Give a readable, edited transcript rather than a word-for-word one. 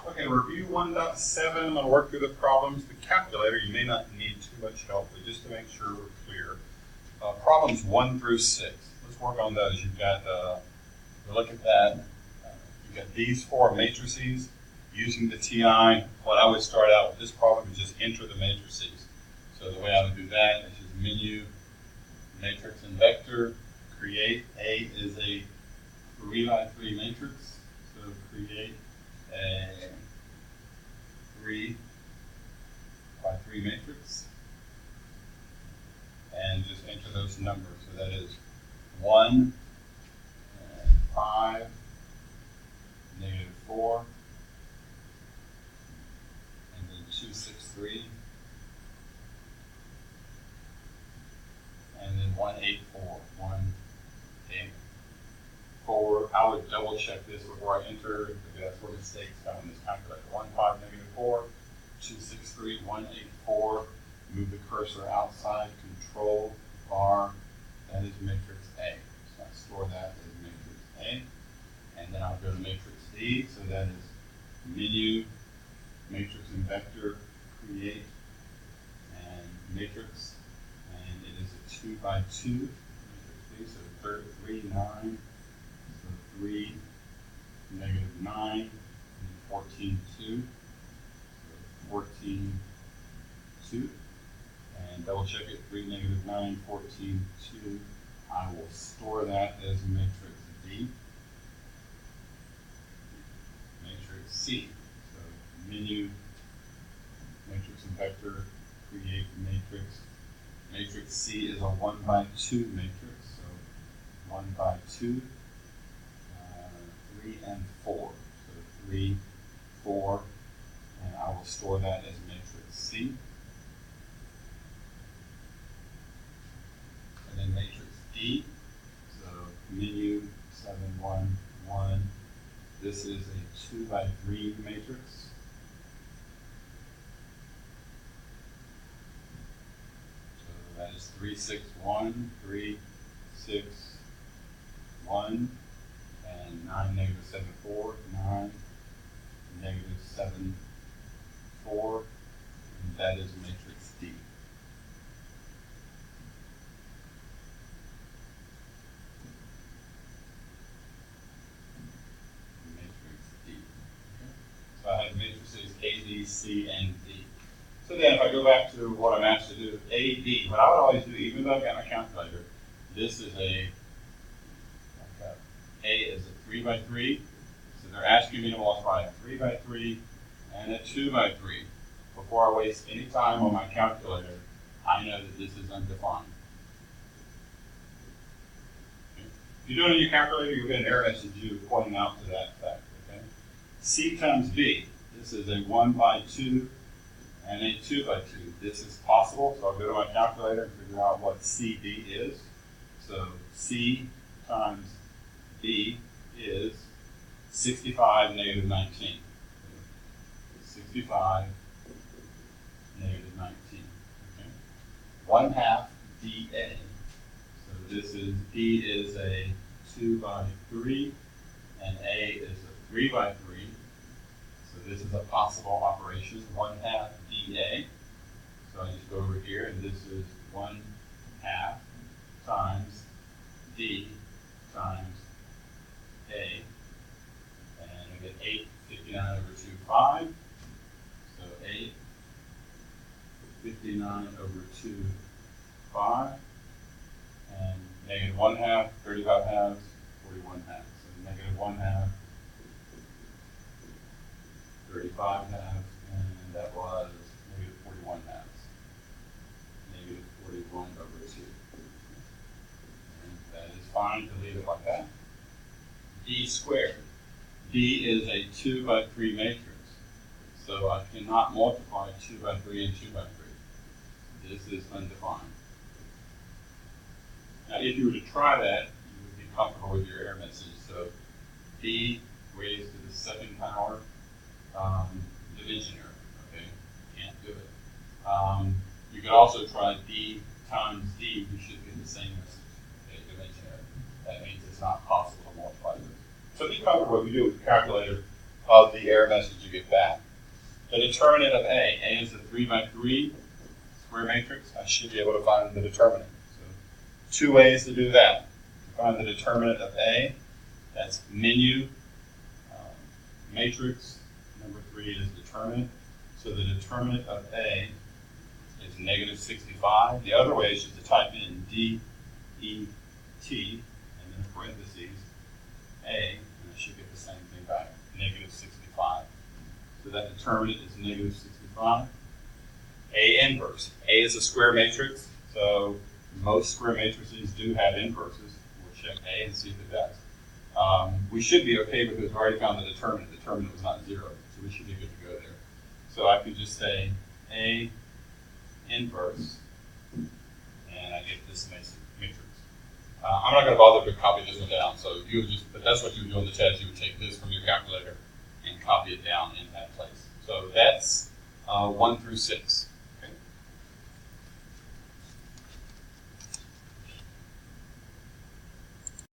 Okay, review 1.7. I'm going to work through the problems. The calculator, you may not need too much help, but just to make sure we're clear. Problems 1 through 6. Let's work on those. You've got, look at that. You've got these four matrices using the TI. What I would start out with this problem is just enter the matrices. So the way I would do that is just menu, matrix and vector, create. A is a 3 by 3 matrix. So create a 3 by 3 matrix. And just enter those numbers. So that is 1 and 5, -4, and then 2, 6, 3, and then 1, 8, 4. 1, 8, 4. I would double check this before I enter, because that's where mistakes come in this calculator. 1, 5, -4, 2, 6, 3, 1, 8, 4. Move the cursor outside, control bar, that is matrix A. So I store that as matrix A. And then I'll go to matrix D, so that is menu, matrix and vector, create, and matrix. And it is a 2 by 2, matrix D, so 3, 9, so 3, -9, and 14, 2. So 14, 2. And double check it, 3, -9, 14, 2. I will store that as matrix D. Matrix C. So menu, matrix and vector, create matrix. Matrix C is a 1 by 2 matrix. So 1 by 2, 3 and 4. So 3, 4, and I will store that as matrix C. And then matrix D, so menu 7, 1, 1. This is a 2 by 3 matrix. So that is 3, 6, 1, 3, 6, 1, and 9, -7, 4, 9, -7, 4, and that is matrix D. So I have matrices A, B, C, and D. So then if I go back to what I'm asked to do, A, D, what I would always do, even though I've got my calculator, this is A is a 3 by 3. So they're asking me to multiply a 3 by 3 and a 2 by 3. Before I waste any time on my calculator, I know that this is undefined. Okay. If you do it on your calculator, you'll get an error message you pointing out to that fact. C times B, this is a 1 by 2 and a 2 by 2. This is possible, so I'll go to my calculator and figure out what CD is. So C times B is 65, -19. 65, -19. Okay. 1/2 DA. So this is, D is a 2 by 3, and A is a 3 by 3. So this is a possible operation, 1/2 DA. So I just go over here, and this is 1/2 times D times A. And I get 8, 59 over 2, 5. So 8, 59 over 2, 5. And -1/2, 35 halves, 41 halves. So -1/2, 35 halves, and that was -41 halves. -41 over 2. And that is fine to leave it like that. D squared. D is a 2 by 3 matrix. So I cannot multiply 2 by 3 and 2 by 3. This is undefined. Now if you were to try that, you would be comfortable with your error message. So D raised to the 2nd power, division error, okay? Can't do it. You could also try D times D, you should get the same message, okay, division error. That means it's not possible to multiply those. So be comfortable if you do it with a calculator. of the error message you get back. The determinant of A is a 3 by 3 square matrix. I should be able to find the determinant. So 2 ways to do that. To find the determinant of A, that's menu, matrix, number 3 is determinant. So the determinant of A is negative 65. The other way is just to type in D, E, T, and then parentheses, A, and I should get the same thing back, negative 65. So that determinant is negative 65. A inverse. A is a square matrix, so most square matrices do have inverses. We'll check A and see if it does. We should be okay because we've already found the determinant. The determinant was not 0, so we should be good to go there. So I can just say A inverse, and I get this matrix. I'm not going to bother to copy this one down, so you would just, but that's what you would do on the test. You would take this from your calculator and copy it down in that place. So that's 1 through 6.